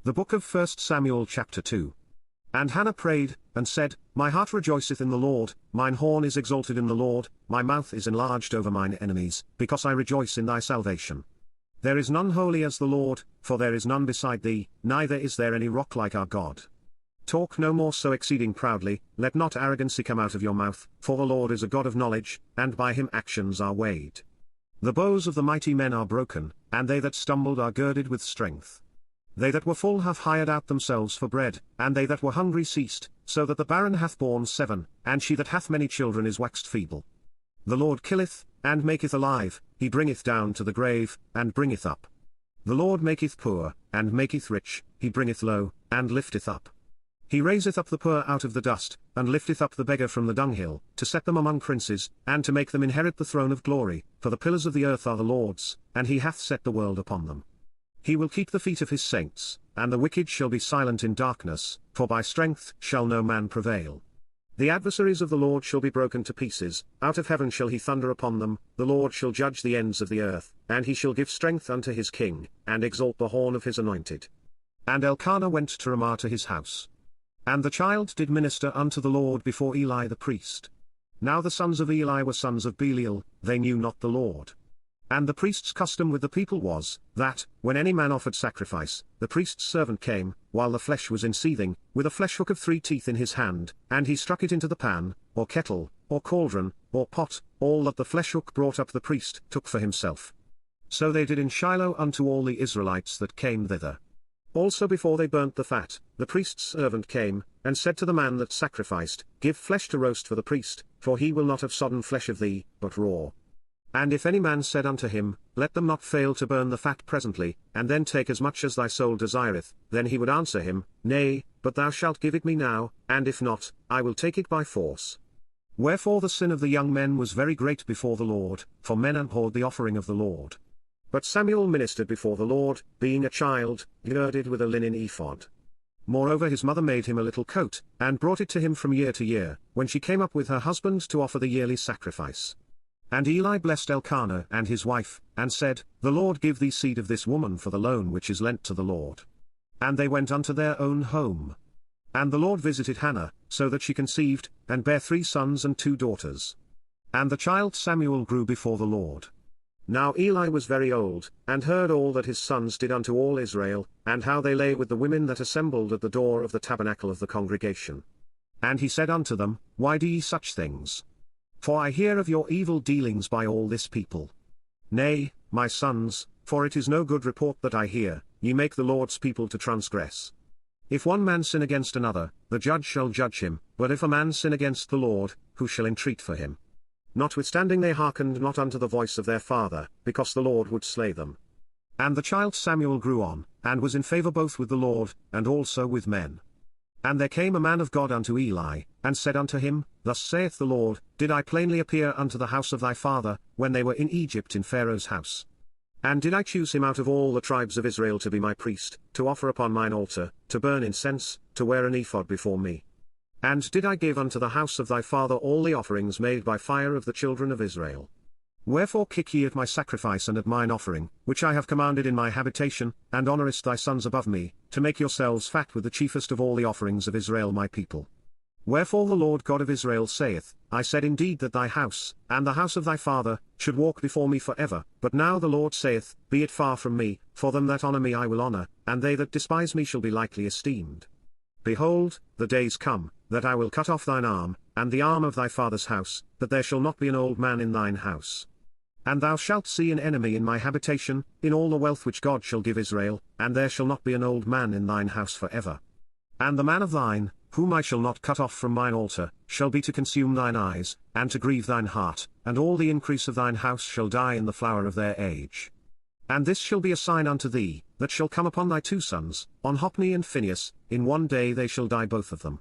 The book of 1 Samuel chapter 2. And Hannah prayed, and said, My heart rejoiceth in the Lord, mine horn is exalted in the Lord, my mouth is enlarged over mine enemies, because I rejoice in thy salvation. There is none holy as the Lord, for there is none beside thee, neither is there any rock like our God. Talk no more so exceeding proudly, let not arrogancy come out of your mouth, for the Lord is a God of knowledge, and by him actions are weighed. The bows of the mighty men are broken, and they that stumbled are girded with strength. They that were full have hired out themselves for bread, and they that were hungry ceased, so that the barren hath borne 7, and she that hath many children is waxed feeble. The Lord killeth, and maketh alive, he bringeth down to the grave, and bringeth up. The Lord maketh poor, and maketh rich, he bringeth low, and lifteth up. He raiseth up the poor out of the dust, and lifteth up the beggar from the dunghill, to set them among princes, and to make them inherit the throne of glory, for the pillars of the earth are the Lord's, and he hath set the world upon them. He will keep the feet of his saints, and the wicked shall be silent in darkness, for by strength shall no man prevail. The adversaries of the Lord shall be broken to pieces, out of heaven shall he thunder upon them, the Lord shall judge the ends of the earth, and he shall give strength unto his king, and exalt the horn of his anointed. And Elkanah went to Ramah to his house. And the child did minister unto the Lord before Eli the priest. Now the sons of Eli were sons of Belial, they knew not the Lord. And the priest's custom with the people was, that, when any man offered sacrifice, the priest's servant came, while the flesh was in seething, with a flesh hook of 3 teeth in his hand, and he struck it into the pan, or kettle, or cauldron, or pot, all that the flesh hook brought up the priest took for himself. So they did in Shiloh unto all the Israelites that came thither. Also before they burnt the fat, the priest's servant came, and said to the man that sacrificed, Give flesh to roast for the priest, for he will not have sodden flesh of thee, but raw. And if any man said unto him, Let them not fail to burn the fat presently, and then take as much as thy soul desireth, then he would answer him, Nay, but thou shalt give it me now, and if not, I will take it by force. Wherefore the sin of the young men was very great before the Lord, for men abhorred the offering of the Lord. But Samuel ministered before the Lord, being a child, girded with a linen ephod. Moreover his mother made him a little coat, and brought it to him from year to year, when she came up with her husband to offer the yearly sacrifice. And Eli blessed Elkanah and his wife, and said, The Lord give thee seed of this woman for the loan which is lent to the Lord. And they went unto their own home. And the Lord visited Hannah, so that she conceived, and bare 3 sons and 2 daughters. And the child Samuel grew before the Lord. Now Eli was very old, and heard all that his sons did unto all Israel, and how they lay with the women that assembled at the door of the tabernacle of the congregation. And he said unto them, Why do ye such things? For I hear of your evil dealings by all this people. Nay, my sons, for it is no good report that I hear, ye make the Lord's people to transgress. If one man sin against another, the judge shall judge him, but if a man sin against the Lord, who shall entreat for him? Notwithstanding they hearkened not unto the voice of their father, because the Lord would slay them. And the child Samuel grew on, and was in favor both with the Lord, and also with men. And there came a man of God unto Eli, and said unto him, Thus saith the Lord, Did I plainly appear unto the house of thy father, when they were in Egypt in Pharaoh's house? And did I choose him out of all the tribes of Israel to be my priest, to offer upon mine altar, to burn incense, to wear an ephod before me? And did I give unto the house of thy father all the offerings made by fire of the children of Israel? Wherefore kick ye at my sacrifice and at mine offering, which I have commanded in my habitation, and honourest thy sons above me, to make yourselves fat with the chiefest of all the offerings of Israel my people? Wherefore the Lord God of Israel saith, I said indeed that thy house, and the house of thy father, should walk before me for ever, but now the Lord saith, Be it far from me, for them that honour me I will honour, and they that despise me shall be lightly esteemed. Behold, the days come, that I will cut off thine arm, and the arm of thy father's house, that there shall not be an old man in thine house. And thou shalt see an enemy in my habitation, in all the wealth which God shall give Israel, and there shall not be an old man in thine house for ever. And the man of thine, whom I shall not cut off from mine altar, shall be to consume thine eyes, and to grieve thine heart, and all the increase of thine house shall die in the flower of their age. And this shall be a sign unto thee, that shall come upon thy 2 sons, on Hophni and Phinehas, in one day they shall die both of them.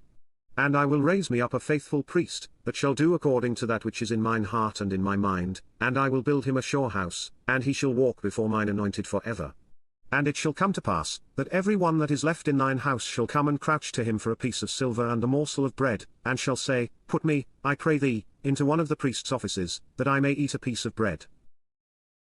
And I will raise me up a faithful priest, that shall do according to that which is in mine heart and in my mind, and I will build him a sure house, and he shall walk before mine anointed for ever. And it shall come to pass, that every one that is left in thine house shall come and crouch to him for a piece of silver and a morsel of bread, and shall say, Put me, I pray thee, into one of the priest's offices, that I may eat a piece of bread.